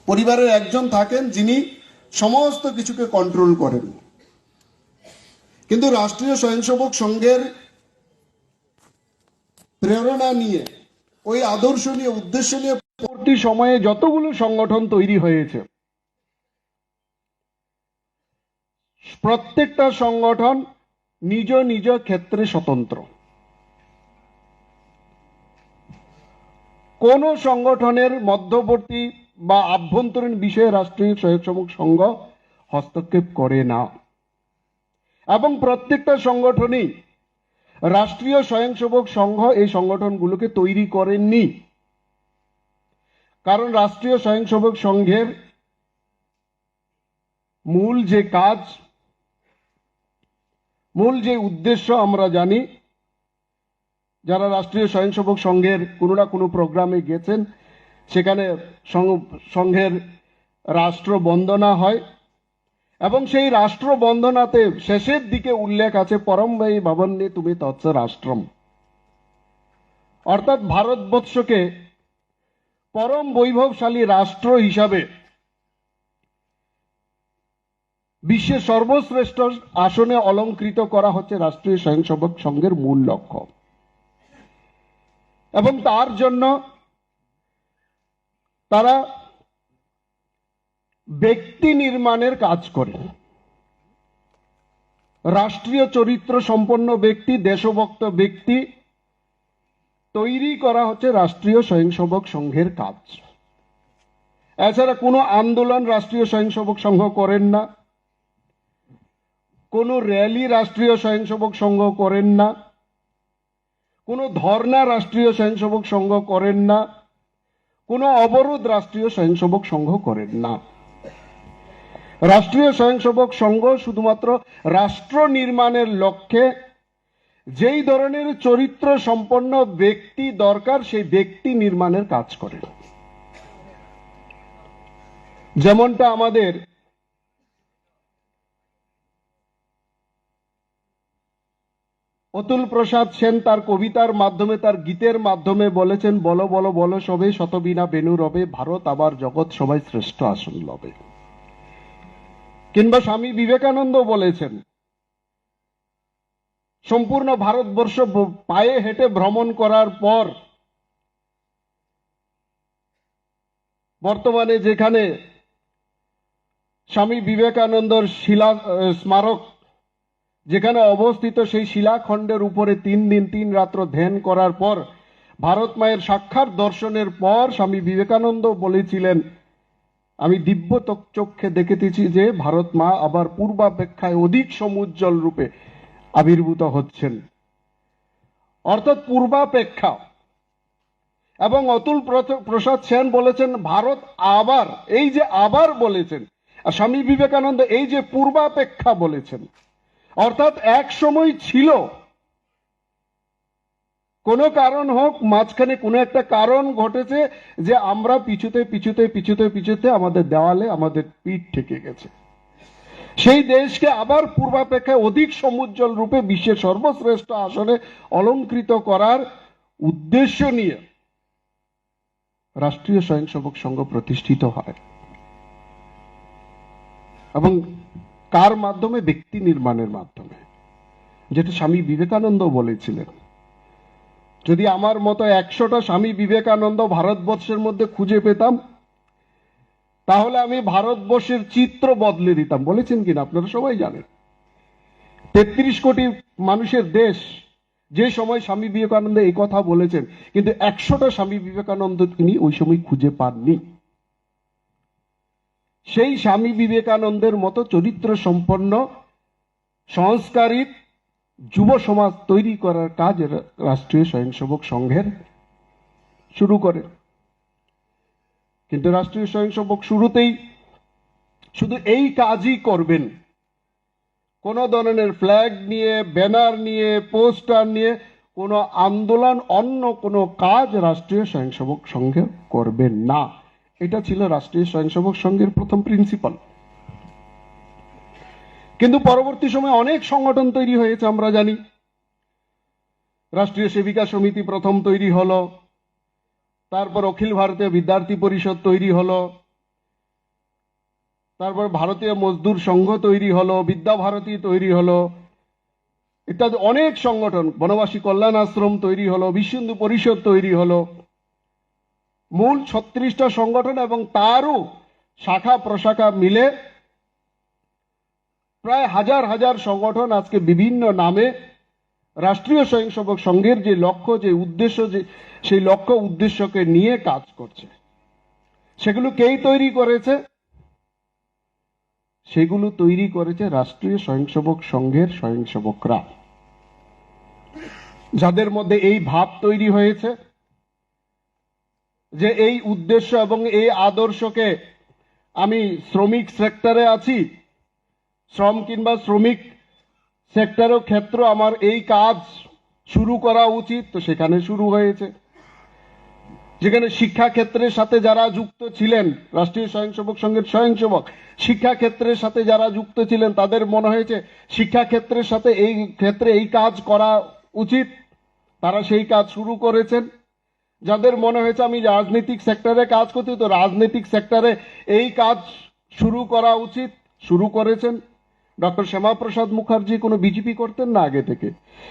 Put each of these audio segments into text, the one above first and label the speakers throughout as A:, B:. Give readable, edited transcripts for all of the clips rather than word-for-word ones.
A: পরিবারের একজন থাকেন যিনি সমস্ত কিছুকে কন্ট্রোল করেন। কিন্তু রাষ্ট্রীয় স্বয়ংসেবক সংঘের প্রেরণা নিয়ে, ওই আদর্শ নিয়ে, উদ্দেশ্য নিয়ে পরবর্তী সময়ে যতগুলো সংগঠন তৈরি হয়েছে, প্রত্যেকটা সংগঠন নিজ নিজ ক্ষেত্রে স্বতন্ত্র। কোন সংগঠনের মধ্যবর্তী বা আভ্যন্তরীণ বিষয়ে রাষ্ট্রীয় স্বয়ংসেবক সংঘ হস্তক্ষেপ করে না, এবং প্রত্যেকটা সংগঠনই রাষ্ট্রীয় স্বয়ংসেবক সংঘ এই সংগঠনগুলোকে তৈরি করেননি। কারণ রাষ্ট্রীয় স্বয়ংসেবক সংঘের মূল যে কাজ, মূল যে উদ্দেশ্য আমরা জানি, যারা রাষ্ট্রীয় স্বয়ংসেবক সংঘের কোনো না কোনো প্রোগ্রামে গেছেন, সেখানে সংঘের রাষ্ট্র বন্দনা হয়, এবং সেই রাষ্ট্র বন্দনাতে শেষের দিকে উল্লেখ আছে পরম বৈ ভবন্যে তুমি তৎস রাষ্ট্রম। অর্থাৎ ভারতবর্ষকে পরম বৈভবশালী রাষ্ট্র হিসাবে বিশ্বের সর্বশ্রেষ্ঠ আসনে অলঙ্কৃত করা হচ্ছে রাষ্ট্রীয় স্বয়ংসেবক সংঘের মূল লক্ষ্য। এবং তার জন্য তারা ব্যক্তি নির্মাণের কাজ করে। রাষ্ট্রীয় চরিত্র সম্পন্ন ব্যক্তি, দেশভক্ত ব্যক্তি তৈরি করা হচ্ছে রাষ্ট্রীয় স্বয়ংসেবক সংঘের কাজ। এছাড়া কোনো আন্দোলন রাষ্ট্রীয় স্বয়ংসেবক সংঘ করেন না, কোনো র্যালি রাষ্ট্রীয় স্বয়ংসেবক সংঘ করেন না, কোনো ধর্ণা রাষ্ট্রীয় স্বয়ংসেবক সংঘ করেন না, কোনো অবরোধ রাষ্ট্রীয় স্বয়ংসেবক সংঘ করেন না। রাষ্ট্রীয় স্বয়ংসেবক সংঘ শুধুমাত্র রাষ্ট্র নির্মাণের লক্ষ্যে যেই ধরনের চরিত্র সম্পন্ন ব্যক্তি দরকার, সেই ব্যক্তি নির্মাণের কাজ করে। যেমনটা আমাদের অতুল প্রসাদ সেন তার কবিতার মাধ্যমে, তার গীতের মাধ্যমে বলেছেন, বলো বলো বলো সবে শতবিনা বেনু রবে, ভারত আবার জগৎ সবাই শ্রেষ্ঠ আসন লবে। কিংবা স্বামী বিবেকানন্দ বলেছেন, সম্পূর্ণ ভারতবর্ষ পায়ে হেঁটে ভ্রমণ করার পর বর্তমানে যেখানে স্বামী বিবেকানন্দর শিলা স্মারক যেখানে অবস্থিত, সেই শিলাখণ্ডের উপরে 3 দিন 3 রাত্র ধ্যান করার পর, ভারত মায়ের সাক্ষাৎ দর্শনের পর স্বামী বিবেকানন্দ বলেছিলেন, আমি দিব্য চক্ষে দেখেতেছি যে ভারত মা আবার পূর্বাপেক্ষায় অধিক সমুজ্জ্বল রূপে আবির্ভূত হচ্ছেন। অর্থাৎ পূর্বাপেক্ষা। এবং অতুল প্রসাদ সেন বলেছেন ভারত আবার, এই যে আবার বলেছেন, আর স্বামী বিবেকানন্দ এই যে পূর্বাপেক্ষা বলেছেন, অর্থাৎ এক সময় ছিল, কোনো কারণ হোক, মাঝখানে কোনো একটা কারণ ঘটেছে যে আমরা পিছুতে পিছুতে পিছুতে পিছুতে আমাদের দেওয়ালে আমাদের পিঠ ঠেকে গেছে। সেই দেশকে আবার পূর্বাপেক্ষায় অধিক সমুজ্জ্বল রূপে বিশ্বের সর্বশ্রেষ্ঠ আসনে অলঙ্কৃত করার উদ্দেশ্য নিয়ে রাষ্ট্রীয় স্বয়ংসেবক সংঘ প্রতিষ্ঠিত হয়। এবং কার মাধ্যমে? ব্যক্তি নির্মাণের মাধ্যমে, যেটা স্বামী বিবেকানন্দ বলেছিলেন। যদি আমার মতো 100টা স্বামী বিবেকানন্দ ভারতবর্ষের মধ্যে খুঁজে পেতাম, তাহলে আমি ভারতবর্ষের চিত্র বদলে দিতাম। বলেছেন কিনা আপনারা সবাই জানেন, 33 কোটি মানুষের দেশ। যে সময় স্বামী বিবেকানন্দ এই কথা বলেছেন, কিন্তু 100টা স্বামী বিবেকানন্দ তিনি ওই সময় খুঁজে পাননি। সেই স্বামী বিবেকানন্দের মতো চরিত্র সম্পন্ন সংস্কারী যুব সমাজ তৈরি করার কাজ রাষ্ট্রীয় স্বয়ংসেবক সংঘের শুরু করে। কিন্তু রাষ্ট্রীয় স্বয়ংসেবক শুরুতেই শুধু এই কাজই করবেন, কোন ধরনের ফ্ল্যাগ নিয়ে, ব্যানার নিয়ে, পোস্টার নিয়ে কোনো আন্দোলন, অন্য কোনো কাজ রাষ্ট্রীয় স্বয়ংসেবক সংঘে করবেন না। এটা ছিল রাষ্ট্রীয় স্বয়ংসেবক সংঘের প্রথম প্রিন্সিপাল। কিন্তু পরবর্তী সময়ে অনেক সংগঠন তৈরি হয়েছে, আমরা জানি। রাষ্ট্রীয় সেবিকা সমিতি প্রথম তৈরি হলো, তারপর অখিল ভারতীয় বিদ্যার্থী পরিষদ তৈরি হলো, তারপর ভারতীয় মজদুর সংঘ তৈরি হলো, বিদ্যাভারতী তৈরি হলো, ইত্যাদি অনেক সংগঠন, বনবাসী কল্যাণ আশ্রম তৈরি হলো, বিশ্ব হিন্দু পরিষদ তৈরি হলো। মূল 36টা সংগঠন এবং তারও শাখা প্রশাখা মিলে প্রায় হাজার হাজার সংগঠন আজকে বিভিন্ন নামে রাষ্ট্রীয় স্বয়ংসেবক সংঘের যে লক্ষ্য, যে উদ্দেশ্য, যে সেই লক্ষ্য উদ্দেশ্যকে নিয়ে কাজ করছে। সেগুলো কেই তৈরি করেছে? সেগুলো তৈরি করেছে রাষ্ট্রীয় স্বয়ংসেবক সংঘের স্বয়ংসেবকরা, যাদের মধ্যে এই ভাব তৈরি হয়েছে যে এই উদ্দেশ্য এবং এই আদর্শকে আমি শ্রমিক সেক্টরে আছি, শ্রম কিংবা শ্রমিক সেক্টরের ক্ষেত্র আমার এই কাজ শুরু করা উচিত, তো সেখানে শুরু হয়েছে। যেখানে শিক্ষা ক্ষেত্রের সাথে যারা যুক্ত ছিলেন, রাষ্ট্রীয় স্বয়ংসেবক সংঘের স্বয়ংসেবক শিক্ষা ক্ষেত্রের সাথে যারা যুক্ত ছিলেন, তাদের মনে হয়েছে শিক্ষা ক্ষেত্রের সাথে এই ক্ষেত্রে এই কাজ করা উচিত, তারা সেই কাজ শুরু করেছেন। যাদের মনে হয়েছে আমি রাজনৈতিক সেক্টরে কাজ করছি, তো রাজনৈতিক সেক্টরে এই কাজ শুরু করা উচিত, শুরু করেছেন। ডক্টর শ্যামাপ্রসাদ মুখার্জি কোনো বিজেপি করতেন না আগে থেকে,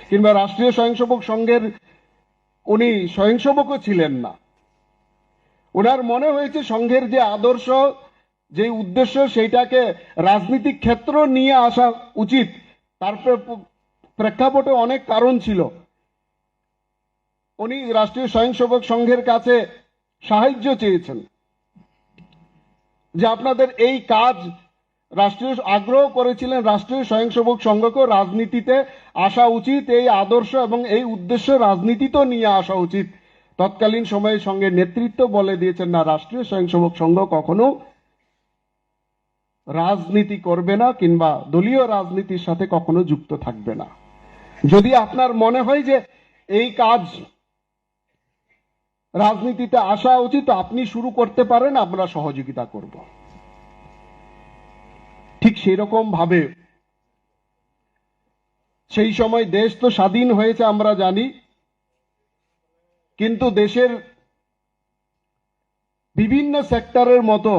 A: কিংবা রাষ্ট্রীয় স্বয়ংসেবক সংঘের উনি স্বয়ংসেবকও ছিলেন না। ওনার মনে হয়েছে সংঘের যে আদর্শ, যে উদ্দেশ্য, সেইটাকে রাজনৈতিক ক্ষেত্র নিয়ে আসা উচিত। তার প্রেক্ষাপটে অনেক কারণ ছিল। উনি রাষ্ট্রীয় স্বয়ংসেবক সংঘের কাছে সাহায্য চেয়েছেন যে আপনাদের এই কাজ, রাষ্ট্রীয় আগ্রহ করেছিলেন রাষ্ট্রীয় স্বয়ংসেবক সংঘকেও রাজনীতিতে আসা উচিত, এই আদর্শ এবং এই উদ্দেশ্য রাজনীতিতেও নিয়ে আসা উচিত। তৎকালীন সময়ে সঙ্গে নেতৃত্ব বলে দিয়েছেন, না, রাষ্ট্রীয় স্বয়ংসেবক সংঘ কখনো রাজনীতি করবে না কিংবা দলীয় রাজনীতির সাথে কখনো যুক্ত থাকবে না। যদি আপনার মনে হয় যে এই কাজ রাজনীতিতে আসা উচিত, আপনি শুরু করতে পারেন, আমরা সহযোগিতা করব। ঠিক সেই রকম ভাবে সেই সময় দেশ তো স্বাধীন হয়েছে আমরা জানি, কিন্তু দেশের বিভিন্ন সেক্টরের মতো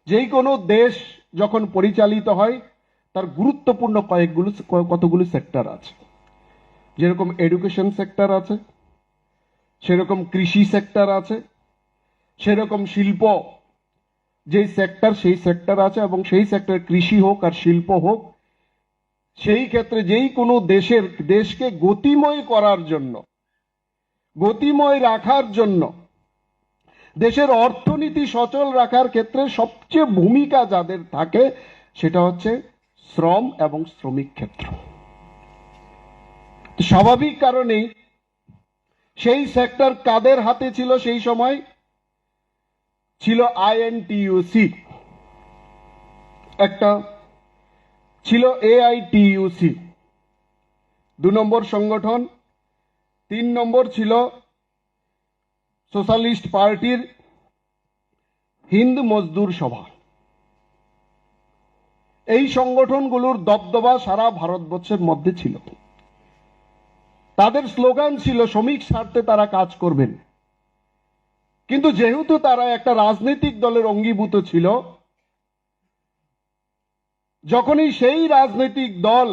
A: যেই কোনো দেশ যখন পরিচালিত হয় তার গুরুত্বপূর্ণ কতগুলো সেক্টর আছে। যেরকম এডুকেশন সেক্টর আছে, সেরকম কৃষি সেক্টর আছে, সেরকম শিল্প যেই সেক্টর সেই সেক্টর আছে, এবং সেই সেক্টর কৃষি হোক আর শিল্প হোক, সেই ক্ষেত্রে যেই কোনো দেশকে গতিময় করার জন্য, গতিময় রাখার জন্য, দেশের অর্থনীতি সচল রাখার ক্ষেত্রে সবচেয়ে ভূমিকা যাদের থাকে সেটা হচ্ছে শ্রম এবং শ্রমিক ক্ষেত্র। স্বাভাবিক কারণেই সেই সেক্টর কাদের হাতে ছিল? সেই সময় ছিল আইএনটিইউসি, একটা ছিল এআইটিইউসি, 2 নম্বর সংগঠন, 3 নম্বর ছিল সোশ্যালিস্ট পার্টির হিন্দ মজদুর সভা। এই সংগঠনগুলোর দবদবা সারা ভারতবর্ষের মধ্যে ছিল। তাদের স্লোগান ছিল শ্রমিক স্বার্থে তারা কাজ করবেন। কিন্তু যেহেতু তারা একটা রাজনৈতিক দলের অঙ্গীভূত ছিল, যখনই সেই রাজনৈতিক দল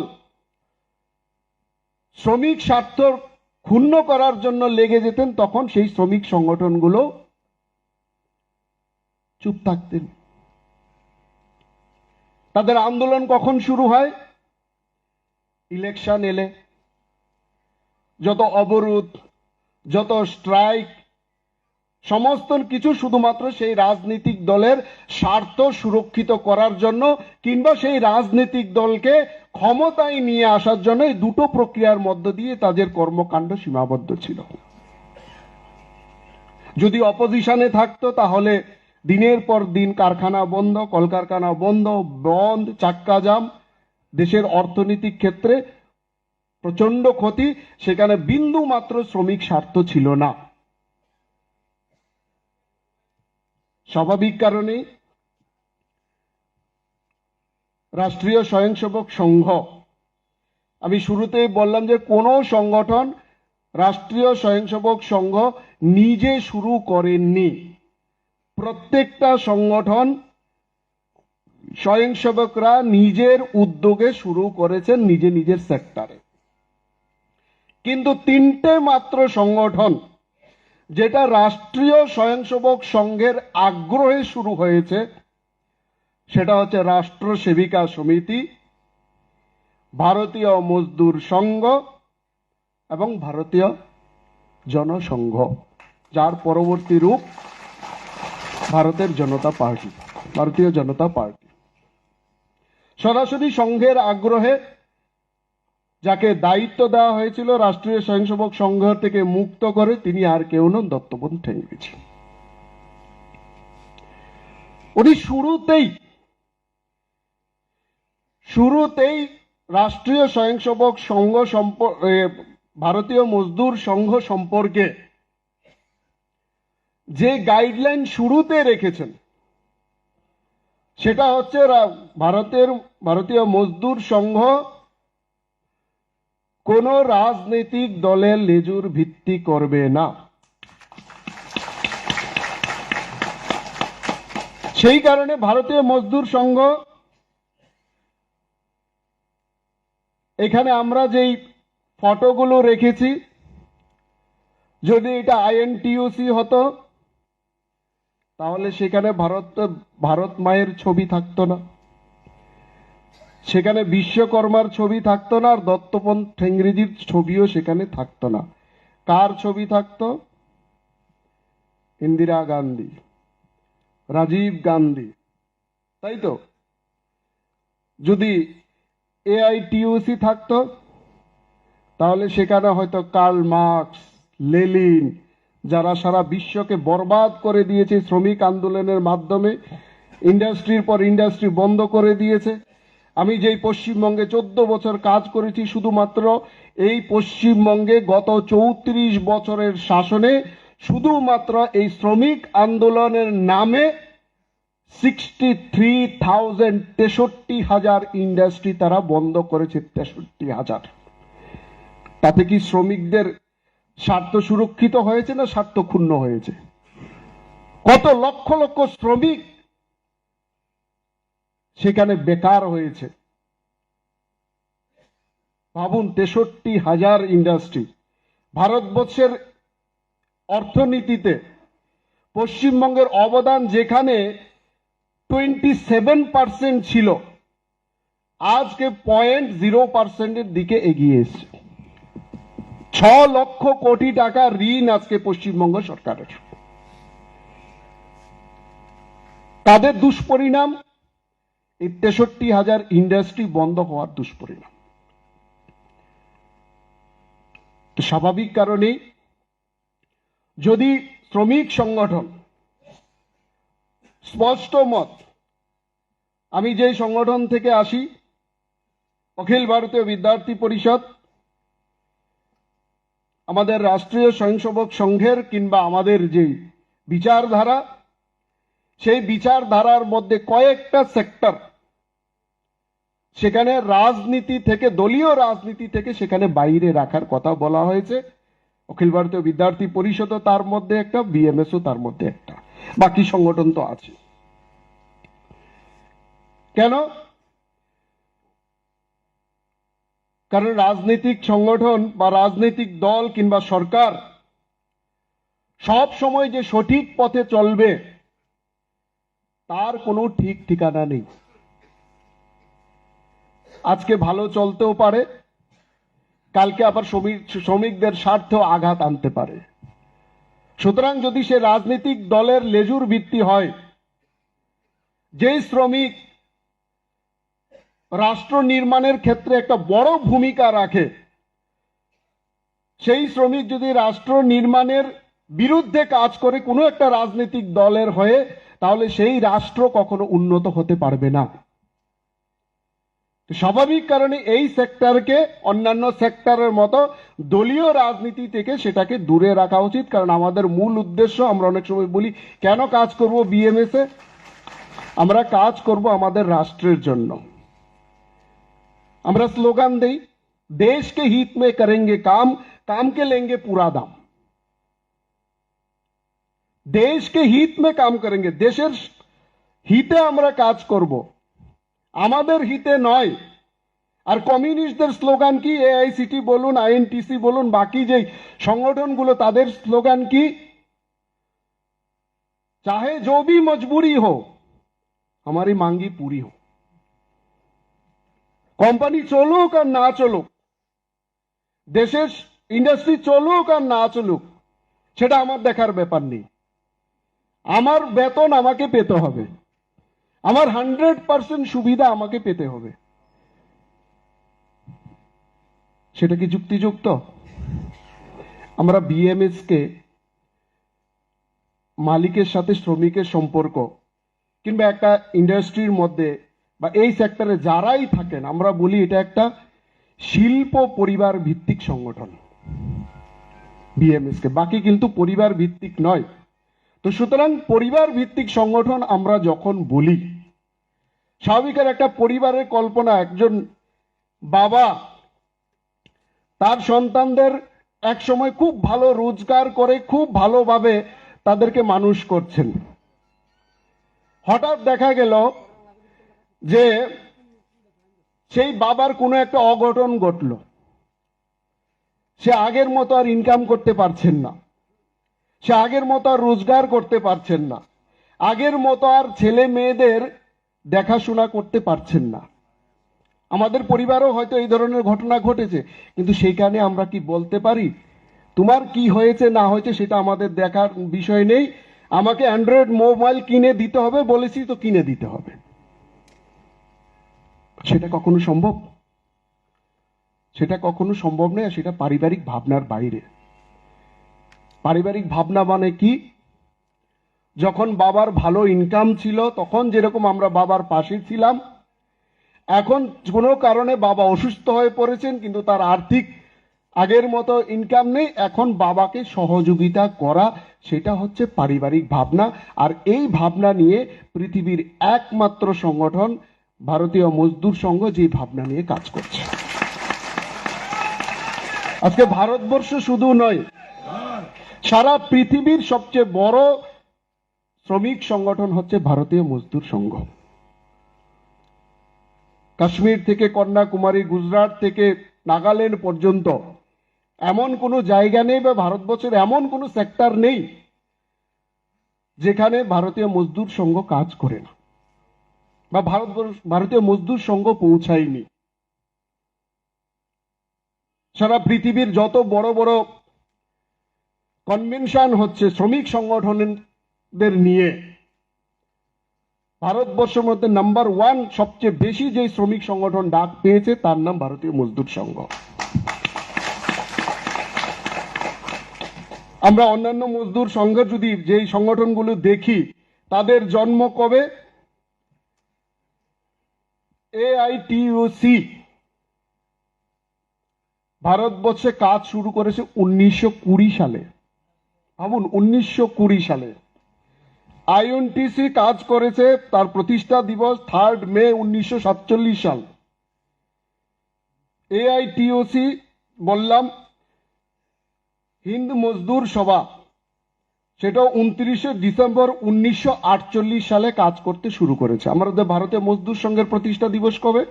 A: শ্রমিক স্বার্থ ক্ষুণ্ণ করার জন্য লেগে যেতেন, তখন সেই শ্রমিক সংগঠনগুলো চুপ থাকতেন। তাদের আন্দোলন কখন শুরু হয়? ইলেকশন এলে। যত অবরোধ, যত স্ট্রাইক, সমস্ত কিছু শুধুমাত্র সেই রাজনৈতিক দলের স্বার্থ সুরক্ষিত করার জন্য, কিংবা সেই রাজনৈতিক দলকে ক্ষমতায় নিয়ে আসার জন্য। এই দুটো প্রক্রিয়ার মধ্য দিয়ে তাদের কর্মকাণ্ড সীমাবদ্ধ ছিল। যদি অপোজিশনে থাকতো তাহলে দিনের পর দিন কারখানা বন্ধ, কলকারখানা বন্ধ, চাক্কা জাম, দেশের অর্থনৈতিক ক্ষেত্রে প্রচন্ড ক্ষতি। সেখানে বিন্দু মাত্র শ্রমিক স্বার্থ ছিল না। স্বাভাবিক কারণে রাষ্ট্রীয় স্বয়ংসেবক সংঘ, আমি শুরুতেই বললাম যে কোনো সংগঠন রাষ্ট্রীয় স্বয়ংসেবক সংঘ নিজে শুরু করেননি। প্রত্যেকটা সংগঠন স্বয়ংসেবকরা নিজের উদ্যোগে শুরু করেছেন নিজের সেক্টরে, কিন্তু তিনটে মাত্র সংগঠন যেটা রাষ্ট্রীয় স্বয়ংসেবক সংঘের আগ্রহে শুরু হয়েছে, সেটা হচ্ছে রাষ্ট্র সেবিকা সমিতি, ভারতীয় মজদুর সংঘ এবং ভারতীয় জনসংঘ, যার পরবর্তী রূপ ভারতীয় জনতা পার্টি। সরাসরি সংঘের আগ্রহে যাকে দায়িত্ব দেওয়া হয়েছিল রাষ্ট্রীয় স্বয়ংসেবক সংঘ থেকে মুক্ত করে, তিনি আর কেউ নন, দত্তপন্ত ঠেঙ্গড়িজি। উনি শুরুতেই রাষ্ট্রীয় স্বয়ংসেবক সংঘ ভারতীয় মজদুর সংঘ সম্পর্কে যে গাইডলাইন শুরুতে রেখেছেন, সেটা হচ্ছে ভারতীয় মজদুর সংঘ কোন রাজনৈতিক দলের লেজুর ভিত্তি করবে না। সেই কারণে ভারতীয় মজদুর সংঘ, এখানে আমরা যেই ফটোগুলো রেখেছি, যদি এটা আইএনটিইউসি হতো তাহলে সেখানে ভারত মায়ের ছবি থাকতো না, সেখানে বিশ্বকর্মার ছবি থাকতো না, আর দত্তপন্ত ঠেঙ্গড়িজির ছবিও সেখানে থাকতো না। কার ছবি থাকতো? ইন্দিরা গান্ধী, রাজীব গান্ধী, তাই তো? যদি এআইটিইউসি থাকতো তাহলে সেখানে হয়তো কার্ল মার্কস, লেনিন, যারা সারা বিশ্বকে বরবাদ করে দিয়েছে শ্রমিক আন্দোলনের মাধ্যমে, ইন্ডাস্ট্রির পর ইন্ডাস্ট্রি বন্ধ করে দিয়েছে। আমি যেই পশ্চিমবঙ্গে 14 বছর কাজ করেছি, শুধুমাত্র এই পশ্চিমবঙ্গে গত 34 বছরের শাসনে শুধুমাত্র এই শ্রমিক আন্দোলনের নামে 63,000 ইন্ডাস্ট্রি তারা বন্ধ করেছে। 63,000। তাতে কি শ্রমিকদের স্বার্থ সুরক্ষিত হয়েছে না স্বার্থ ক্ষুণ্ণ হয়েছে? কত লক্ষ লক্ষ শ্রমিক সেখানে বেকার হয়েছে। ভাবুন, 63,000 ইন্ডাস্ট্রি। ভারতবর্ষের অর্থনীতিতে পশ্চিমবঙ্গের অবদান যেখানে 27% ছিল, আজকে 0.0%-এর দিকে এগিয়ে এসছে। 6 লক্ষ কোটি টাকা ঋণ আজকে পশ্চিমবঙ্গ সরকারের। তাদের দুষ্পরিণাম এই 63,000 ইন্ডাস্ট্রি বন্ধ হওয়ার দুষ্পরিণাম। তো স্বাভাবিক কারণেই যদি শ্রমিক সংগঠন স্পষ্ট মত, আমি যেই সংগঠন থেকে আসি, অখিল ভারতীয় বিদ্যার্থী পরিষদ, আমাদের রাষ্ট্রীয় স্বয়ংসেবক সংঘের কিংবা আমাদের যে বিচারধারা, সেই বিচারধারার মধ্যে কয়েকটা সেক্টর সেখানে রাজনীতি থেকে, দলীয় রাজনীতি থেকে সেখানে বাইরে রাখার কথা বলা হয়েছে। অখিল ভারতীয় বিদ্যার্থী পরিষদও তার মধ্যে একটা, বিএমএসও তার মধ্যে একটা, বাকি সংগঠন তো আছে। কেন? কারণ রাজনৈতিক সংগঠন বা রাজনৈতিক দল কিংবা সরকার সব সময় যে সঠিক পথে চলবে তার কোনো ঠিক ঠিকানা নেই। আজকে ভালো চলতেও পারে, কালকে আবার শ্রমিকদের স্বার্থ আঘাত আনতে পারে। সুতরাং যদি সে রাজনৈতিক দলের লেজুর ভিত্তি হয়, যে শ্রমিক রাষ্ট্র নির্মাণের ক্ষেত্রে একটা বড় ভূমিকা রাখে, সেই শ্রমিক যদি রাষ্ট্র নির্মাণের বিরুদ্ধে কাজ করে কোনো একটা রাজনৈতিক দলের হয়ে, তাহলে সেই রাষ্ট্র কখনো উন্নত হতে পারবে না। স্বাভাবিক কারণে এই সেক্টরকে অন্যান্য সেক্টরের মতো দলীয় রাজনীতি থেকে সেটাকে দূরে রাখা উচিত। কারণ আমাদের মূল উদ্দেশ্য, আমরা অনেক সময় বলি কেন কাজ করব বিএমএস এ, আমরা কাজ করব আমাদের রাষ্ট্রের জন্য। আমরা স্লোগান দেই, দেশ কে হিত মে করেঙ্গে কাম, কাম কে লেঙ্গে পুরা দাম। দেশ কে হিত মে কাম করেঙ্গে, দেশের হিতে আমরা কাজ করব। আমাদের হিতে নয়। আর কমিউনিস্টদের স্লোগান কি? এআইসিটি বলুন, আইএনটিসি বলুন, বাকি যে সংগঠনগুলো, তাদের স্লোগান কি? চাহে जो भी मजबूरी हो हमारी मांगी पूरी हो। কোম্পানি চলুক আর না চলুক, দেশের ইন্ডাস্ট্রি চলুক আর না চলুক, সেটা আমার দেখার ব্যাপার নেই। আমার বেতন আমাকে পেতে হবে, আমার 100% সুবিধা আমাকে পেতে হবে। সেটা কি যুক্তিযুক্ত? আমরা বিএমএস কে মালিকের সাথে শ্রমিকের সম্পর্ক, কিংবা একটা ইন্ডাস্ট্রির মধ্যে বা এই সেক্টরে যারাই থাকেন, আমরা বলি এটা একটা শিল্প পরিবার ভিত্তিক সংগঠন বিএমএস কে, বাকি কিন্তু পরিবার ভিত্তিক নয়। তো সুতরাং পরিবার ভিত্তিক সংগঠন আমরা যখন বলি, স্বাভাবিকের একটা পরিবারের কল্পনা, একজন বাবা তার সন্তানদের এক সময় খুব ভালো রোজগার করে খুব ভালোভাবে তাদেরকে মানুষ করছেন। হঠাৎ দেখা গেল যে সেই বাবার কোনো একটা অঘটন ঘটল, সে আগের মতো আর ইনকাম করতে পারছেন না, সে আগের মতো আর রোজগার করতে পারছেন না, আগের মতো আর ছেলে মেয়েদের দেখাশোনা করতে পারছেন না। আমাদের পরিবারও হয়তো এই ধরনের ঘটনা ঘটেছে, কিন্তু সেইখানে আমরা কি বলতে পারি তোমার কি হয়েছে না হয়েছে সেটা আমাদের দেখার বিষয় নেই, আমাকে অ্যান্ড্রয়েড মোবাইল কিনে দিতে হবে, বলেছি তো কিনে দিতে হবে? সেটা কখনো সম্ভব? সেটা কখনো সম্ভব নয়। সেটা পারিবারিক ভাবনার বাইরে। পারিবারিক ভাবনা মানে কি? যখন বাবার ভালো ইনকাম ছিল তখন যেরকম আমরা বাবার পাশে ছিলাম, এখন কোনো কারণে বাবা অসুস্থ হয়ে পড়েছেন, কিন্তু তার আর্থিক আগের মতো ইনকাম নেই, এখন বাবাকে সহযোগিতা করা, সেটা হচ্ছে পারিবারিক ভাবনা। আর এই ভাবনা নিয়ে পৃথিবীর একমাত্র সংগঠন ভারতীয় মজদুর সংঘ যে ভাবনা নিয়ে কাজ করছে। আজকে ভারতবর্ষ শুধু নয়, সারা পৃথিবীর সবচেয়ে বড় শ্রমিক সংগঠন হচ্ছে ভারতীয় মজদুর সংঘ। কাশ্মীর থেকে কন্যাকুমারী, গুজরাট থেকে নাগাল্যান্ড পর্যন্ত এমন কোনো জায়গা নেই বা ভারতবর্ষের এমন কোনো সেক্টর নেই যেখানে ভারতীয় মজদুর সংঘ কাজ করে না বা ভারতীয় মজদুর সংঘ পৌঁছায়নি। সারা পৃথিবীর যত বড় বড় কনভেনশন হচ্ছে শ্রমিক সংগঠনদের নিয়ে, ভারতবর্ষের মধ্যে নাম্বার 1 সবচেয়ে বেশি যে শ্রমিক সংগঠন ডাক পেয়েছে তার নাম ভারতীয় মজদুর সংঘ। আমরা অন্যান্য মজদুর সংঘের যদি যেই সংগঠনগুলো দেখি, তাদের জন্ম কবে? এআইটিইউসি ভারতবর্ষে কাজ শুরু করেছে 1920 সালে। ভাবুন, 1920 সালে। আইএনটিসি কাজ করেছে, তার প্রতিষ্ঠা দিবস 3 মে 1947 সাল। এআইটিইউসি বললাম, হিন্দ মজদুর সভা, সেটা 29 ডিসেম্বর 1948 সালে কাজ করতে শুরু করেছে। আমাদের ভারতীয় মজদুর সংঘের প্রতিষ্ঠা দিবস কবে?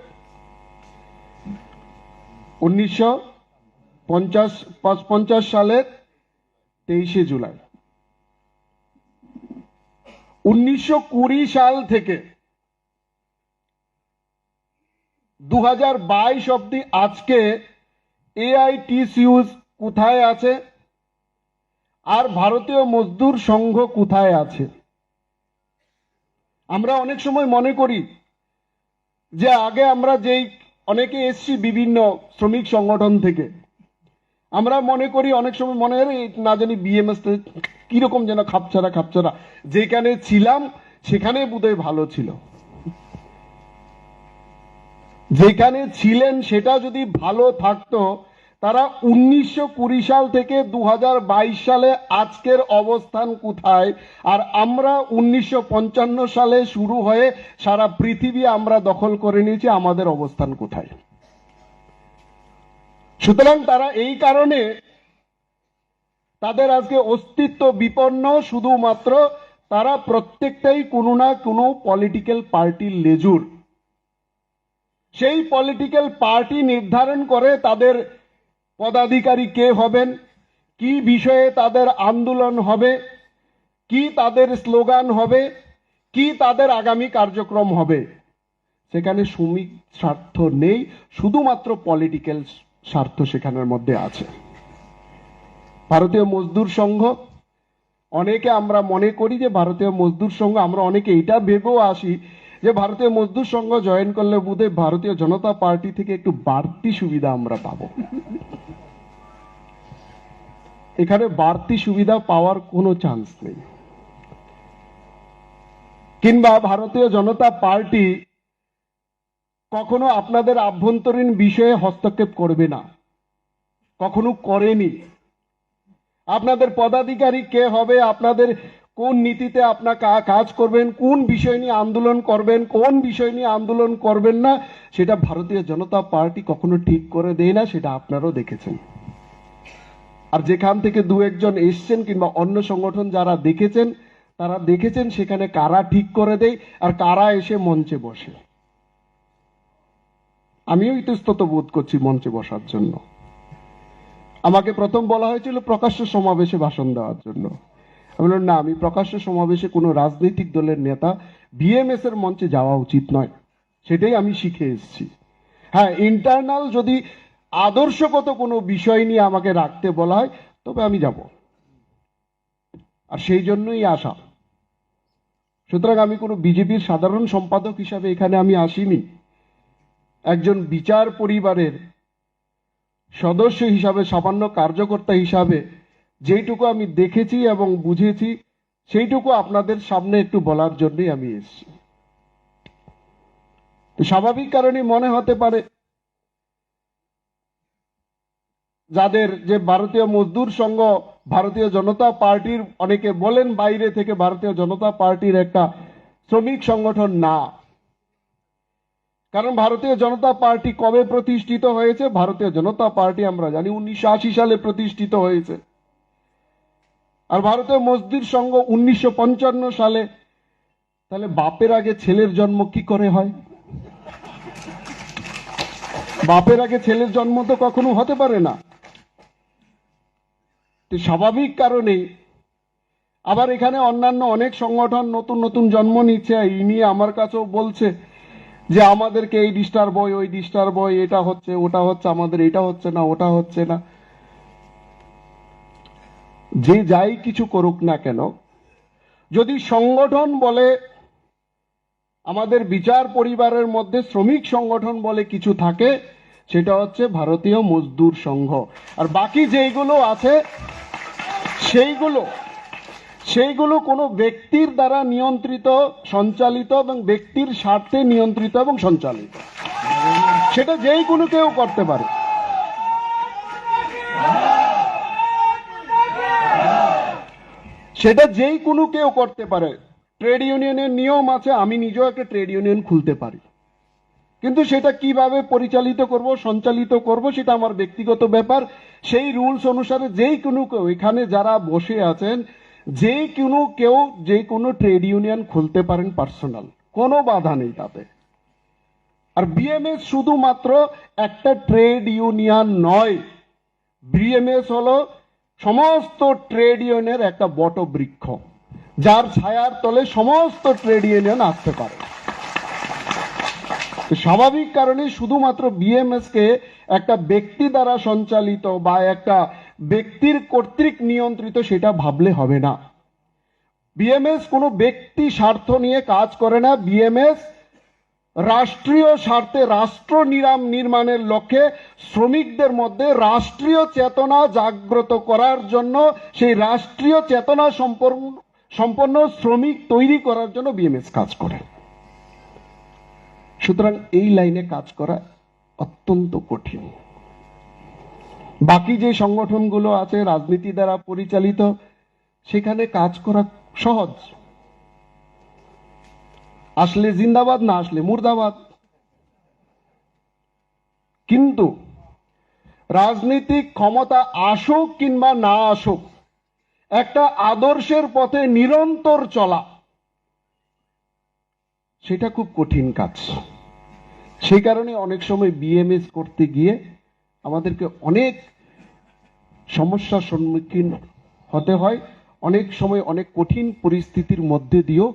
A: 1950 সালের 23 জুলাই। 1920 সাল থেকে 2022 অব্দি আজকে এআইটিসিউস কোথায় আছে আর ভারতীয় মজদুর সংঘ কোথায় আছে? আমরা অনেক সময় মনে করি যে আগে আমরা যেই অনেকে এসছি বিভিন্ন শ্রমিক সংগঠন থেকে, আমরা মনে করি অনেক সময় মনে হয় না জানি বিএমএস কিরকম যেন খাপছাড়া, যেখানে ছিলাম সেখানে বোধহয় ভালো ছিল। যেখানে ছিলেন সেটা যদি ভালো থাকতো, তারা 1920 সাল থেকে 2022 সালে আজকের অবস্থান কোথায়, আর আমরা 1955 সালে শুরু হয়ে সারা পৃথিবী আমরা দখল করে নিয়েছি, আমাদের অবস্থান কোথায়? সুতরাং তারা এই কারণে তাদের আজকে অস্তিত্ব বিপন্ন, শুধুমাত্র তারা প্রত্যেকটাই কোনো না কোনো পলিটিক্যাল পার্টির লেজুর। সেই পলিটিক্যাল পার্টি নির্ধারণ করে তাদের পদাধিকারী কে হবেন, কি বিষয়ে তাদের আন্দোলন হবে, কি তাদের স্লোগান হবে, কি তাদের আগামী কার্যক্রম হবে। সেখানে শ্রমিক স্বার্থ নেই, শুধুমাত্র পলিটিক্যাল স্বার্থ সেখানের মধ্যে আছে। ভারতীয় মজদুর সংঘ, অনেকে আমরা মনে করি যে ভারতীয় মজদুর সংঘ, আমরা অনেকে এটা ভেবেও আসি যে ভারতীয় মজদুর সংঘ জয়েন করলে বোধহয় ভারতীয় জনতা পার্টি থেকে একটু বাড়তি সুবিধা আমরা পাবো। এখানে বাড়তি সুবিধা পাওয়ার কোনো চান্স নেই। কিংবা ভারতীয় জনতা পার্টি কখনো আপনাদের আভ্যন্তরীণ বিষয়ে হস্তক্ষেপ করবে না, কখনো করেনি। আপনাদের পদাধিকারী কে হবে, আপনাদের কোন নীতিতে আপনার কাজ করবেন, কোন বিষয় নিয়ে আন্দোলন করবেন, কোন বিষয় নিয়ে আন্দোলন করবেন না, সেটা ভারতীয় জনতা পার্টি কখনো ঠিক করে দেয় না, সেটা আপনারাও দেখেছেন। আর যেখান থেকে দু একজন এসছেন কিংবা অন্য সংগঠন যারা দেখেছেন, তারা দেখেছেন সেখানে কারা ঠিক করে দেয় আর কারা এসে মঞ্চে বসে। আমিও ইতস্তত বোধ করছি মঞ্চে বসার জন্য। আমাকে প্রথম বলা হয়েছিল প্রকাশ্য সমাবেশে ভাষণ দেওয়ার জন্য। আমি বললাম না, আমি প্রকাশ্য সমাবেশে কোনো রাজনৈতিক দলের নেতা বিএমএস এর মঞ্চে যাওয়া উচিত নয়, সেটাই আমি শিখে এসেছি। হ্যাঁ, ইন্টারনাল যদি আদর্শগত কোনো বিষয় নিয়ে আমাকে রাখতে বলা হয় তবে আমি যাব, আর সেই জন্যই আসা। সুতরাং আমি কোনো বিজেপির সাধারণ সম্পাদক হিসাবে এখানে আমি আসিনি, একজন বিচার পরিবারের সদস্য হিসাবে, সামান্য কার্যকর্তা হিসাবে যেইটুকু আমি দেখেছি এবং বুঝেছি সেইটুকু আপনাদের সামনে একটু বলার জন্যই আমি এসেছি। স্বাভাবিক কারণে মনে হতে পারে যাদের যে ভারতীয় মজদুর সংঘ ভারতীয় জনতা পার্টির, অনেকে বলেন বাইরে থেকে ভারতীয় জনতা পার্টির একটা শ্রমিক সংগঠন না। কারণ ভারতীয় জনতা পার্টি কবে প্রতিষ্ঠিত হয়েছে? ভারতীয় জনতা পার্টি আমরা জানি 1980 সালে প্রতিষ্ঠিত হয়েছে। আর ভারতীয় মজদুর সংঘ 1955 সালে। তাহলে বাপের আগে ছেলের জন্ম কি করে হয়? বাপের আগে ছেলের জন্ম তো কখনো হতে পারে না। স্বাভাবিক কারণেই আবার এখানে অন্যান্য অনেক সংগঠন নতুন নতুন জন্ম নিচ্ছে। এই নিয়ে আমার কাছেও বলছে যে আমাদেরকে এই ডিস্টার্ব হয়, ওই ডিস্টার্ব হয়, এটা হচ্ছে ওটা হচ্ছে, আমাদের এটা হচ্ছে না ওটা হচ্ছে না। যে যাই কিছু করুক না কেন, যদি সংগঠন বলে আমাদের বিচার পরিবারের মধ্যে শ্রমিক সংগঠন বলে কিছু থাকে, সেটা হচ্ছে ভারতীয় মজদুর সংঘ। আর বাকি যেগুলো আছে সেইগুলো কোনো ব্যক্তির দ্বারা নিয়ন্ত্রিত, সঞ্চালিত এবং ব্যক্তির স্বার্থে নিয়ন্ত্রিত এবং সঞ্চালিত। সেটা যেই কোনো কেউ করতে পারে। সেটা যেই কোনো কেউ করতে পারে। ট্রেড ইউনিয়নের নিয়ম আছে, আমি নিজেও একটা ট্রেড ইউনিয়ন খুলতে পারি, কিন্তু সেটা কিভাবে পরিচালিত করব, সঞ্চালিত করব, সেটা আমার ব্যক্তিগত ব্যাপার। সেই রুলস অনুসারে যেই কোনো কেউ, এখানে যারা বসে আছেন, যে কোনো কেউ যে কোনো ট্রেড ইউনিয়ন খুলতে পারেন পার্সোনাল, কোনো বাধা নেই তাতে। আর বিএমএস শুধুমাত্র একটা ট্রেড ইউনিয়ন নয়, বিএমএস হলো সমস্ত ট্রেড ইউনিয়নের একটা বটবৃক্ষ, যার ছায়ার তলে সমস্ত ট্রেড ইউনিয়ন আসতে পারে। স্বাভাবিক কারণে শুধুমাত্র বিএমএস কে একটা ব্যক্তি দ্বারা সঞ্চালিত বা একটা ব্যক্তির কর্তৃক নিয়ন্ত্রিত সেটা ভাবলে হবে না। বিএমএস কোনো ব্যক্তি স্বার্থ নিয়ে কাজ করে না। বিএমএস রাষ্ট্রীয় স্বার্থে, রাষ্ট্র নির্মাণের লক্ষ্যে শ্রমিকদের মধ্যে রাষ্ট্রীয় চেতনা জাগ্রত করার জন্য, সেই রাষ্ট্রীয় চেতনা সম্পন্ন শ্রমিক তৈরি করার জন্য বিএমএস কাজ করে। সুতরাং এই লাইনে কাজ করা অত্যন্ত কঠিন। বাকি যে সংগঠনগুলো আছে রাজনীতি দ্বারা পরিচালিত, সেখানে কাজ করা সহজ। আসলে জিন্দাবাদ, না আসলে মুর্দাবাদ। কিন্তু রাজনৈতিক ক্ষমতা আসুক কিংবা না আসুক, একটা আদর্শের পথে নিরন্তর চলা সেটা খুব কঠিন কাজ। সেই কারণে অনেক সময় বিএমএস করতে গিয়ে আমাদেরকে অনেক সমস্যার সম্মুখীন হতে হয়, অনেক সময় অনেক কঠিন পরিস্থিতির মধ্যে দিয়েও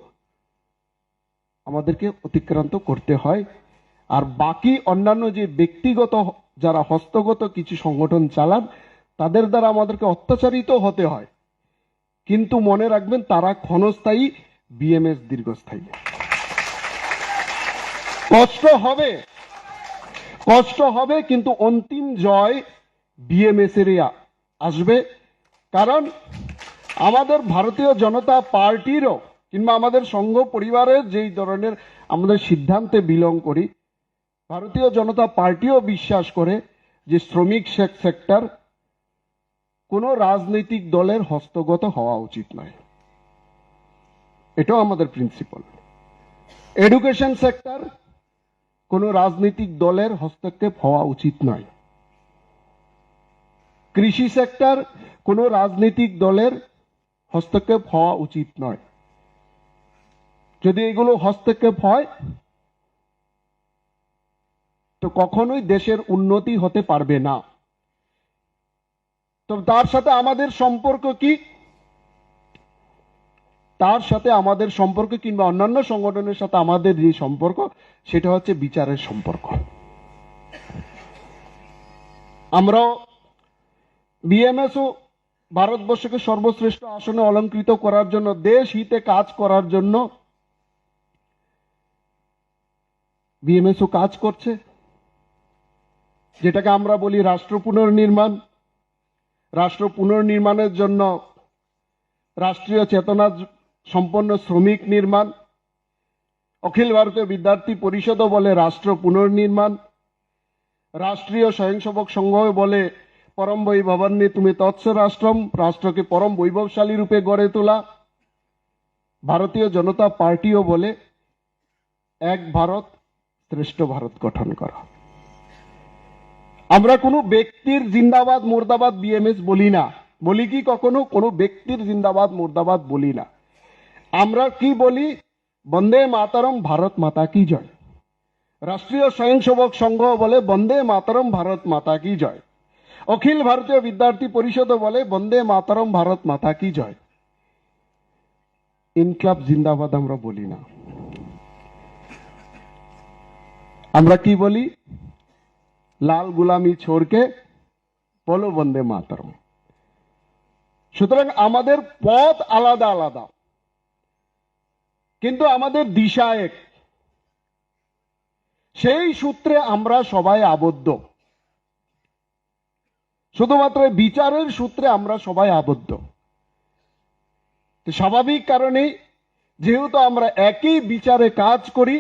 A: আমাদেরকে অতিক্রান্ত করতে হয়। আর বাকি অন্যান্য যে ব্যক্তিগত যারা হস্তগত কিছু সংগঠন চালান তাদের দ্বারা আমাদেরকে অত্যাচারিত হতে হয়, কিন্তু মনে রাখবেন তারা ক্ষণস্থায়ী, বিএমএস দীর্ঘস্থায়ী। কষ্ট হবে কিন্তু অন্তিম জয় বিএমএস এর আসবে। কারণ আমাদের ভারতীয় জনতা পার্টিরও কিংবা আমাদের সংঘ পরিবারের যেই ধরনের আমাদের সিদ্ধান্তে বিলং করি, ভারতীয় জনতা পার্টিও বিশ্বাস করে যে শ্রমিক সেক্টর কোনো রাজনৈতিক দলের হস্তগত হওয়া উচিত নয়, এটাও আমাদের প্রিন্সিপাল। এডুকেশন সেক্টর কোনো রাজনৈতিক দলের হস্তক্ষেপ হওয়া উচিত নয়। কৃষি সেক্টর কোনো রাজনৈতিক দলের হস্তক্ষেপ হওয়া উচিত নয়। যদি এগুলো হস্তক্ষেপ হয় তো কখনোই দেশের উন্নতি হতে পারবে না। তো তার সাথে আমাদের সম্পর্ক কি? তার সাথে আমাদের সম্পর্ক কিংবা অন্যান্য সংগঠনের সাথে আমাদের যে সম্পর্ক সেটা হচ্ছে বিচারের সম্পর্ক। আমরাও বিএমএসও ভারতবর্ষকে সর্বশ্রেষ্ঠ আসনে অলংকৃত করার জন্য, দেশ হিতে কাজ করার জন্য বিএমএসও কাজ করছে, যেটাকে আমরা বলি রাষ্ট্র পুনর্নির্মাণ। রাষ্ট্র পুনর্নির্মাণের জন্য রাষ্ট্রীয় চেতনা সম্পন্ন শ্রমিক নির্মাণ, অখিল ভারতীয় বিদ্যার্থী পরিষদও বলে রাষ্ট্র পুনর্নির্মাণ, রাষ্ট্রীয় স্বয়ংসেবক সংঘ বলে পরম বৈভবান্বিত তুমি তৎস রাষ্ট্রম, রাষ্ট্রকে পরম বৈভবশালী রূপে গড়ে তোলা। ভারতীয় জনতা পার্টিও বলে এক ভারত শ্রেষ্ঠ ভারত গঠন করা। আমরা কোনো ব্যক্তির জিন্দাবাদ মুর্দাবাদ বিএমএস বলি না। বলি কি কখনো? কোনো ব্যক্তির জিন্দাবাদ মুর্দাবাদ বলি না। আমরা কি বলি? বন্দে মাতরম, ভারত মাতা কি জয়। রাষ্ট্রীয় স্বয়ংসেবক সংঘ বলে বন্দে মাতরম, ভারত মাতা কি জয়। অখিল ভারতীয় বিদ্যার্থী পরিষদ বলে বন্দে মাতরম, ভারত মাতা কি জয়। ইনকলাব জিন্দাবাদ আমরা বলি না। আমরা কি বলি? লাল গুলামি ছোড়কে বলো বন্দে মাতরম। সুতরাং আমাদের পথ আলাদা আলাদা, কিন্তু আমাদের দিশা এক। সেই সূত্রে আমরা সবাই আবদ্ধ, শুধুমাত্র বিচারের সূত্রে আমরা সবাই আবদ্ধ। স্বাভাবিক কারণে যেহেতু আমরা একই বিচারে কাজ করি,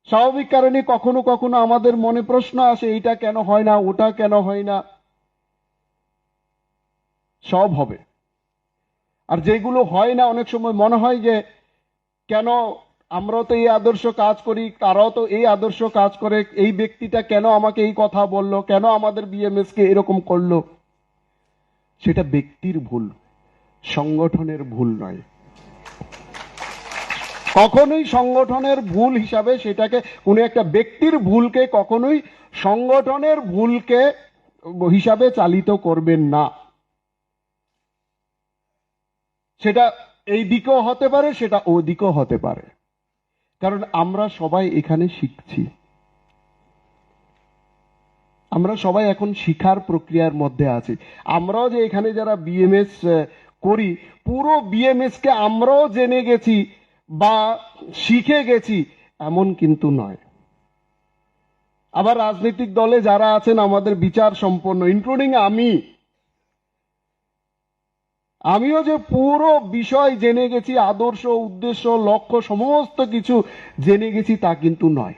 A: স্বাভাবিক কারণে কখনো কখনো আমাদের মনে প্রশ্ন আসে, এইটা কেন হয় না, ওটা কেন হয় না। সব হবে। আর যেগুলো হয় না অনেক সময় মনে হয় যে কেন আমরাও তো এই আদর্শ কাজ করি, তারাও তো এই আদর্শ কাজ করে, এই ব্যক্তিটা কেন আমাকে এই কথা বলল, কেন আমাদের বিএমএস কে এরকম করলো। সেটা ব্যক্তির ভুল, সংগঠনের ভুল নয়। কখনোই সংগঠনের ভুল হিসাবে সেটাকে, কোনো একটা ব্যক্তির ভুলকে কখনোই সংগঠনের ভুলকে হিসাবে চালিত করবেন না। সেটা এই দিকেও হতে পারে, সেটা ও দিকেও হতে পারে। কারণ আমরা সবাই এখানে শিখছি, আমরা সবাই এখন শিখার প্রক্রিয়ার মধ্যে আছি। আমরাও যে এখানে যারা বিএমএস করি, পুরো বিএমএস কে আমরাও জেনে গেছি বা শিখে গেছি এমন কিন্তু নয়। আবার রাজনৈতিক দলে যারা আছেন আমাদের বিচার সম্পন্ন, ইনক্লুডিং আমিও যে পুরো বিষয় জেনে গেছি, আদর্শ, উদ্দেশ্য, লক্ষ্য সমস্ত কিছু জেনে গেছি তা কিন্তু নয়।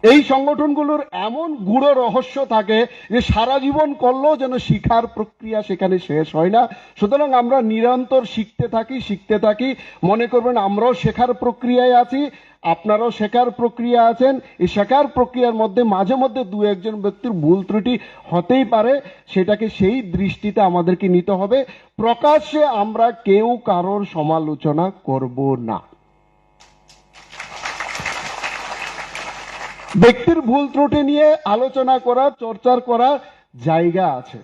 A: এই সংগঠনগুলোর এমন গূঢ় রহস্য থাকে যে সারা জীবন করলেও যেন শিখার প্রক্রিয়া সেখানে শেষ হয় না। সুতরাং আমরা নিরন্তর শিখতে থাকি। মনে করবেন আমরাও শেখার প্রক্রিয়ায় আছি, আপনারাও শেখার প্রক্রিয়া আছেন। এই শেখার প্রক্রিয়ার মধ্যে মাঝে মধ্যে দু একজন ব্যক্তির ভুল ত্রুটি হতেই পারে, সেটাকে সেই দৃষ্টিতে আমাদেরকে নিতে হবে। প্রকাশ্যে আমরা কেউ কারোর সমালোচনা করব না। ব্যক্তির ভুল ত্রুটি নিয়ে আলোচনা করার, চর্চার করার জায়গা আছে।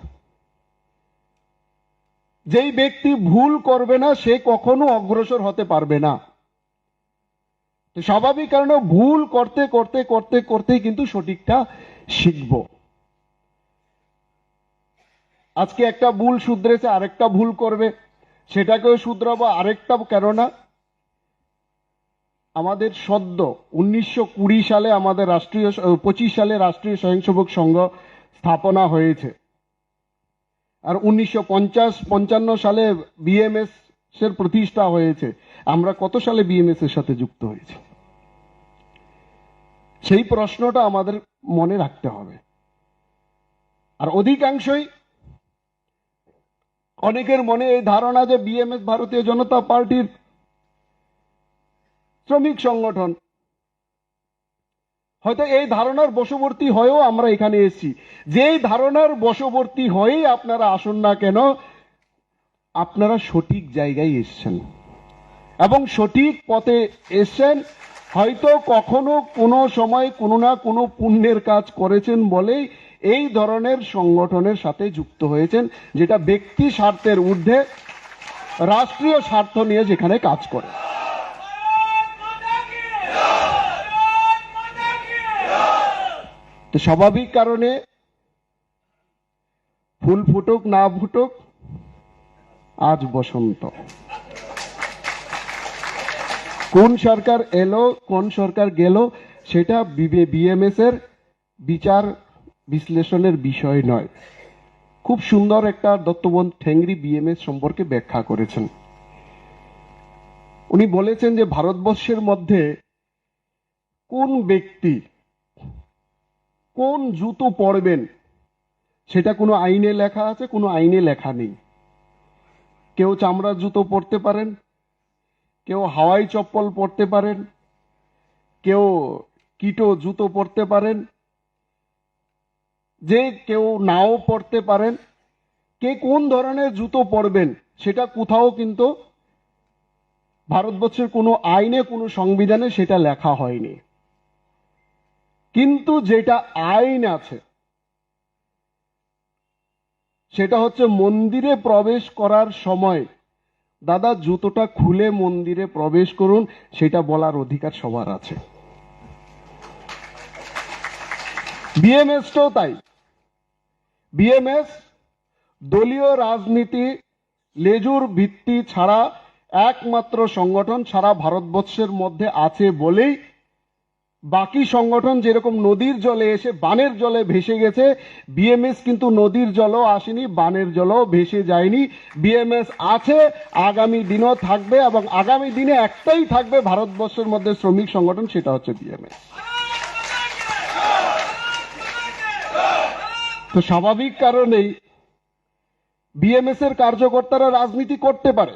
A: যেই ব্যক্তি ভুল করবে না সে কখনো অগ্রসর হতে পারবে না। স্বাভাবিক কারণে ভুল করতে করতে করতে করতে কিন্তু সঠিকটা শিখব। আজকে একটা ভুল শুধরেছে, আরেকটা ভুল করবে, সেটাকেও শুধরাবো আরেকটা। কেননা আমাদের সদ্য 1920 সালে আমাদের 25 সালে রাষ্ট্রীয় স্বয়ংসেবক সংঘ স্থাপনা হয়েছে, আর 1955 সালে বিএমএস এর প্রতিষ্ঠা হয়েছে। আমরা কত সালে বিএমএস এর সাথে যুক্ত হয়েছে? সেই প্রশ্নটা আমাদের মনে রাখতে হবে। আর অধিকাংশই, অনেকের মনে এই ধারণা যে বিএমএস ভারতীয় জনতা পার্টির শ্রমিক সংগঠন। হয়তো এই ধারণার বশবর্তী হয়েও আমরা এখানে এসেছি। যেই ধারণার বশবর্তী হয়েই আপনারা আসুন না কেন, আপনারা সঠিক জায়গায় এসছেন এবং সঠিক পথে এসছেন। হয়তো কখনো কোনো সময় কোনো না কোনো পুণ্যের কাজ করেছেন বলেই এই ধরনের সংগঠনের সাথে যুক্ত হয়েছেন, যেটা ব্যক্তি স্বার্থের ঊর্ধ্বে রাষ্ট্রীয় স্বার্থ নিয়ে যেখানে কাজ করে। তো স্বাভাবিক কারণে ফুল ফুটুক না ফুটুক, আজ বসন্ত। কোন সরকার এলো, কোন সরকার গেল, সেটা বিএমএস এর বিচার বিশ্লেষণের বিষয় নয়। খুব সুন্দর একটা দত্তবন্ধু ঠেঙ্গরি বিএমএস সম্পর্কে ব্যাখ্যা করেছেন। উনি বলেছেন যে ভারতবর্ষের মধ্যে কোন ব্যক্তি কোন জুতো পরবেন সেটা কোনো আইনে লেখা আছে, কোনো আইনে লেখা নেই। কেউ চামড়ার জুতো পরতে পারেন, কেউ হাওয়াই চপ্পল পরতে পারেন, কেউ কিটো জুতো পরতে পারেন, যে কেউ নাও পরতে পারেন। কে কোন ধরনের জুতো পরবেন সেটা কোথাও কিন্তু ভারতবর্ষের কোনো আইনে, কোনো সংবিধানে সেটা লেখা হয়নি। কিন্তু যেটা আইন আছে সেটা হচ্ছে মন্দিরে প্রবেশ করার সময় দাদা জুতোটা খুলে মন্দিরে প্রবেশ করুন, সেটা বলার অধিকার সবার আছে। বিএমএসটাও তাই। বিএমএস দলীয় রাজনীতি লেজুর ভিত্তি ছাড়া একমাত্র সংগঠন সারা ভারতবর্ষের মধ্যে আছে বলেই বাকি সংগঠন যেরকম নদীর জলে এসে বানের জলে ভেসে গেছে, বিএমএস কিন্তু নদীর জলও আসেনি, বানের জলও ভেসে যায়নি। বিএমএস আছে, আগামী দিনও থাকবে, এবং আগামী দিনে একটাই থাকবে ভারতবর্ষের মধ্যে শ্রমিক সংগঠন, সেটা হচ্ছে বিএমএস। তো স্বাভাবিক কারণেই বিএমএস এর কার্যকর্তারা রাজনীতি করতে পারে,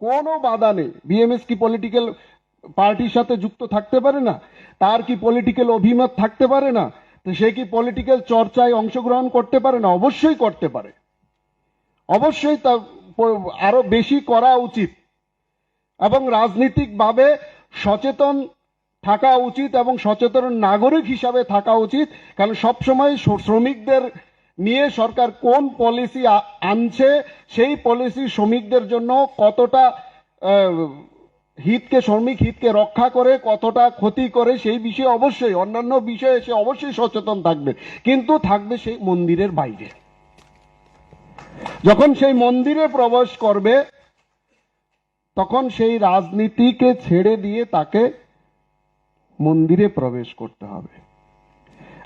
A: কোনো বাধা নেই। বিএমএস কি পলিটিক্যাল পার্টির সাথে যুক্ত থাকতে পারে না? তার কি পলিটিক্যাল অভিমত থাকতে পারে না? তো সে কি পলিটিক্যাল চর্চায় অংশগ্রহণ করতে পারে না? অবশ্যই করতে পারে, অবশ্যই তা আরো বেশি করা উচিত, এবং রাজনীতিকভাবে সচেতন থাকা উচিত এবং সচেতন নাগরিক হিসাবে থাকা উচিত। কারণ সবসময় শ্রমিকদের নিয়ে সরকার কোন পলিসি আনছে, সেই পলিসি শ্রমিকদের জন্য কতটা হিতকে, শ্রমিক হিতকে রক্ষা করে, কতটা ক্ষতি করে, সেই বিষয়ে অবশ্যই, অন্যান্য বিষয়ে সে অবশ্যই সচেতন থাকবে, কিন্তু থাকবে সেই মন্দিরের বাইরে। যখন সেই মন্দিরে প্রবেশ করবে তখন সেই রাজনীতিকে ছেড়ে দিয়ে তাকে মন্দিরে প্রবেশ করতে হবে।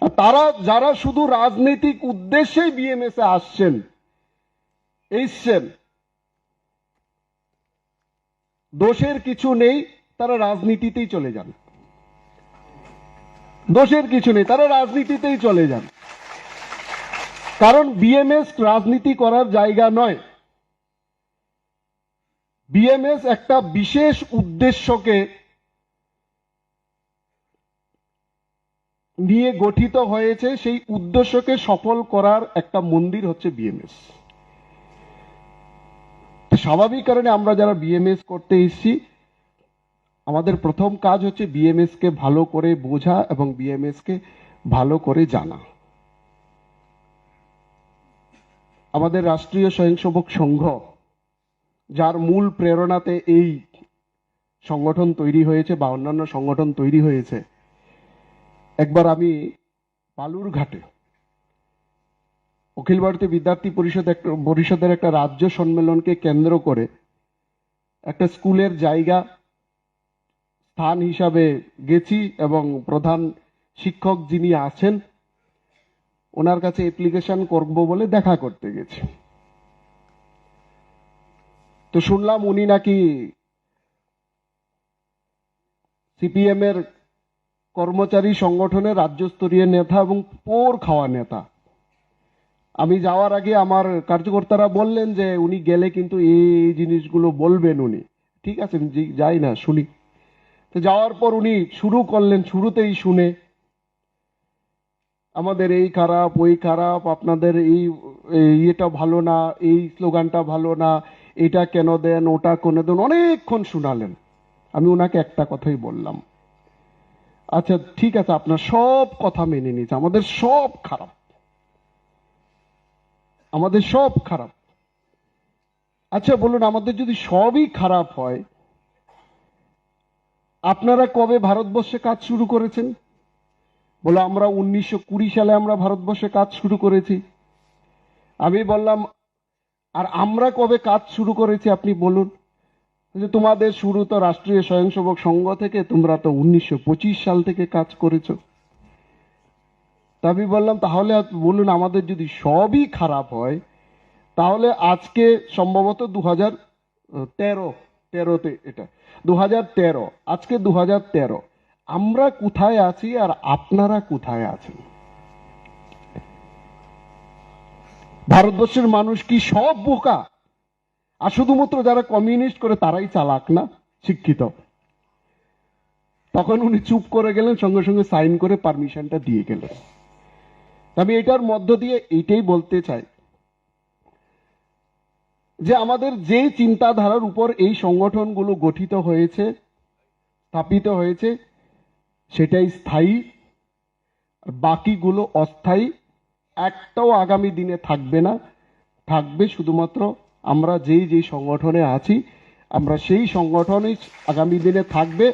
A: আর তারা যারা শুধু রাজনৈতিক উদ্দেশ্যেই বিএমএস এ আসছেন, দোষের কিছু নেই, তারা রাজনীতিতেই চলে যান। দোষের কিছু নেই, তারা রাজনীতিতেই চলে যান। কারণ বিএমএস রাজনীতি করার জায়গা নয়। বিএমএস একটা বিশেষ উদ্দেশ্যকে নিয়ে গঠিত হয়েছে, সেই উদ্দেশ্যকে সফল করার একটা মন্দির হচ্ছে বিএমএস। স্বাভাবিক কারণে আমরা যারা বিএমএস করতে এসেছি, আমাদের প্রথম কাজ হচ্ছে বিএমএস কে ভালো করে বোঝা এবং বিএমএস কে ভালো করে জানা। আমাদের রাষ্ট্রীয় স্বয়ংসেবক সংঘ, যার মূল প্রেরণাতে এই সংগঠন তৈরি হয়েছে বা অন্যান্য সংগঠন তৈরি হয়েছে, একবার আমি বালুরঘাটে অখিল ভারতীয় বিদ্যার্থী পরিষদের একটা রাজ্য সম্মেলনকে কেন্দ্র করে একটা স্কুলের জায়গা স্থান হিসাবে গেছি এবং প্রধান শিক্ষক যিনি আছেন ওনার কাছে অ্যাপ্লিকেশন করব বলে দেখা করতে গেছি। তো শুনলাম উনি নাকি সিপিএম এর কর্মচারী সংগঠনের রাজ্যস্তরীয় নেতা এবং পোর খাওয়া নেতা। আমি যাওয়ার আগে আমার কার্যকর্তারা বললেন যে উনি গেলে কিন্তু এই জিনিসগুলো বলবেন উনি। ঠিক আছে, যাই না, শুনি। তো যাওয়ার পর উনি শুরু করলেন, শুরুতেই শুনে আমাদের এই খারাপ ওই খারাপ, আপনাদের এই ইয়েটা ভালো না, এই স্লোগানটা ভালো না, এটা কেন দেন, ওটা কেন দেন, অনেকক্ষণ শুনালেন। আমি ওনাকে একটা কথাই বললাম, আচ্ছা ঠিক আছে, আপনার সব কথা মেনে নিয়েছে, আমাদের সব খারাপ, আমাদের সব খারাপ। আচ্ছা বলুন, আমাদের যদি সবই খারাপ হয়, আপনারা কবে ভারতবর্ষে কাজ শুরু করেছেন? বলো আমরা 1920 সালে আমরা ভারতবর্ষে কাজ শুরু করেছি। আমি বললাম আর আমরা কবে কাজ শুরু করেছি আপনি বলুন। যে তোমাদের শুরু তো রাষ্ট্রীয় স্বয়ংসেবক সংঘ থেকে, তোমরা তো 1925 সাল থেকে কাজ করেছো। তা আমি বললাম তাহলে বলুন, আমাদের যদি সবই খারাপ হয় তাহলে আজকে সম্ভবত 2013 এটা 2013, আজকে 2013, আমরা কোথায় আছি আর আপনারা কোথায় আছেন? ভারতবর্ষের মানুষ কি সব বোকা? আর শুধুমাত্র যারা কমিউনিস্ট করে তারাই চালাক না, শিক্ষিত? তখন উনি চুপ করে গেলেন, সঙ্গে সঙ্গে সাইন করে পারমিশনটা দিয়ে গেলেন। আমি এটার মধ্য দিয়ে এইটাই বলতে চাই যে আমাদের যে চিন্তাধারার উপর এই সংগঠনগুলো গঠিত হয়েছে, স্থাপিত হয়েছে, সেটাই স্থায়ী, আর বাকিগুলো অস্থায়ী। একটাও আগামী দিনে থাকবে না, থাকবে শুধুমাত্র আমরা যেই সংগঠনে আছি, আমরা সেই সংগঠনই আগামী দিনে থাকবে।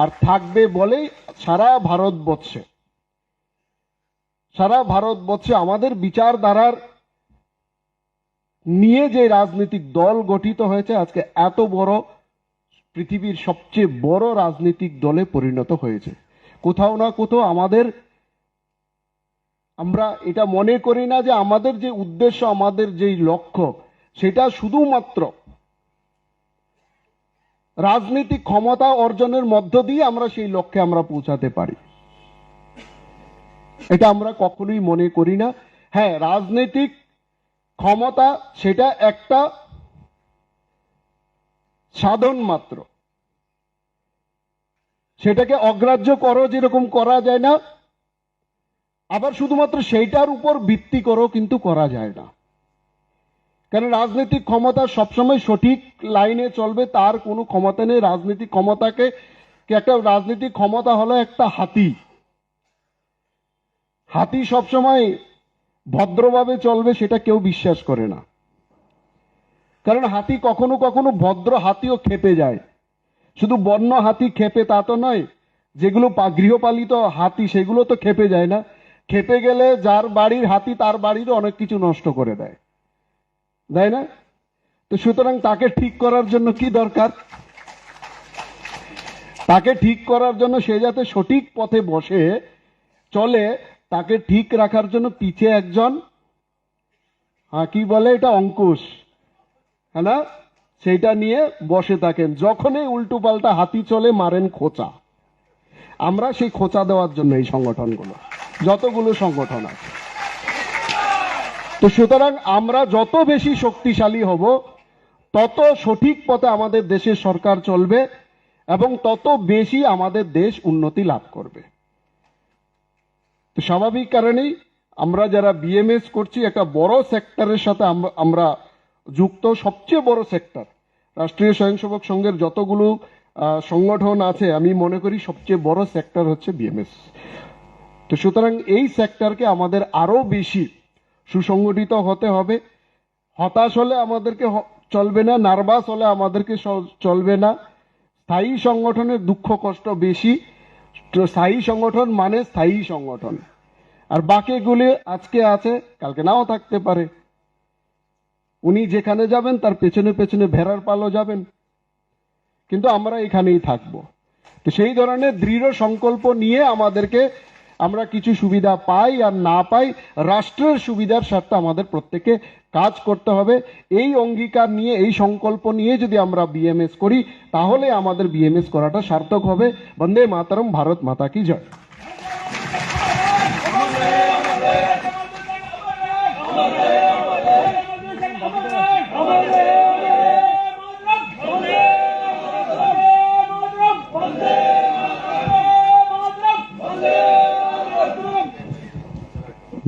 A: আর থাকবে বলেই সারা ভারতবর্ষে আমাদের বিচারধারার নিয়ে যে রাজনৈতিক দল গঠিত হয়েছে, আজকে এত বড় পৃথিবীর সবচেয়ে বড় রাজনৈতিক দলে পরিণত হয়েছে। কোথাও না কোথাও আমরা এটা মনে করি না যে আমাদের যে উদ্দেশ্য, আমাদের যে লক্ষ্য, সেটা শুধুমাত্র রাজনৈতিক ক্ষমতা অর্জনের মধ্য দিয়ে আমরা সেই লক্ষ্যে আমরা পৌঁছাতে পারি, এটা আমরা কখনোই মনে করি না। হ্যাঁ, রাজনৈতিক ক্ষমতা সেটা একটা সাধন মাত্র, সেটাকে অগ্রাহ্য করো যেরকম করা যায় না, আবার শুধুমাত্র সেইটার উপর ভিত্তি করো কিন্তু করা যায় না। কারণ রাজনৈতিক ক্ষমতা সবসময় সঠিক লাইনে চলবে তার কোনো ক্ষমতা নেই। রাজনৈতিক ক্ষমতাকে, একটা রাজনৈতিক ক্ষমতা হলো একটা হাতি। হাতি সবসময় ভদ্রভাবে চলবে সেটা কেউ বিশ্বাস করে না, কারণ হাতি কখনো কখনো ভদ্র হাতিও খেপে যায়। শুধু বন্য হাতি খেপে তা তো নয়, যেগুলো গৃহপালিত হাতি সেগুলো তো খেপে যায় না। খেপে গেলে যার বাড়ির হাতি তার বাড়িরও অনেক কিছু নষ্ট করে দেয়, তাই না? তো সুতরাং তাকে ঠিক করার জন্য কি দরকার? তাকে ঠিক করার জন্য সে যাতে সঠিক পথে বসে চলে, তাকে ঠিক রাখার জন্য পিছে একজন, কি বলে এটা, অঙ্কুশ, হ্যাঁ না, সেটা নিয়ে বসে থাকেন। যখনই উল্টো পাল্টা হাতি চলে মারেন খোঁচা। আমরা সেই খোঁচা দেওয়ার জন্য এই সংগঠনগুলো, যতগুলো সংগঠন আছে। তো সুতরাং আমরা যত বেশি শক্তিশালী হব, তত সঠিক পথে আমাদের দেশের সরকার চলবে এবং তত বেশি আমাদের দেশ উন্নতি লাভ করবে। তো স্বাভাবিক কারণেই আমরা যারা বিএমএস করছি, একটা বড় সেক্টরের সাথে আমরা যুক্ত। সবচেয়ে বড় সেক্টর রাষ্ট্রীয় স্বয়ংসেবক সংঘের যতগুলো সংগঠন আছে, আমি মনে করি সবচেয়ে বড় সেক্টর হচ্ছে বিএমএস। তো সুতরাং এই সেক্টরকে আমাদের আরো বেশি সুসংগঠিত হতে হবে। হতাশ হলে আমাদেরকে চলবে না, নার্ভাস হলে আমাদেরকে চলবে না। স্থায়ী সংগঠনের দুঃখ কষ্ট বেশি। স্থায়ী সংগঠন মানে স্থায়ী সংগঠন, আর বাকিগুলি আজকে আছে কালকে নাও থাকতে পারে। উনি যেখানে যাবেন তার পেছনে পেছনে ভেড়ার পালও যাবেন, কিন্তু আমরা এখানেই থাকবো। তো সেই ধরনের দৃঢ় সংকল্প নিয়ে আমাদেরকে, আমরা কিছু সুবিধা পাই আর না পাই, রাষ্ট্রের সুবিধার স্বার্থে আমাদের প্রত্যেককে কাজ করতে হবে। এই অঙ্গীকার নিয়ে, এই সংকল্প নিয়ে যদি আমরা বিএমএস করি, তাহলে আমাদের বিএমএস করাটা সার্থক হবে। বন্দে মাতরম, ভারত মাতা কি জয়।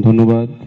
B: ধন্যবাদ।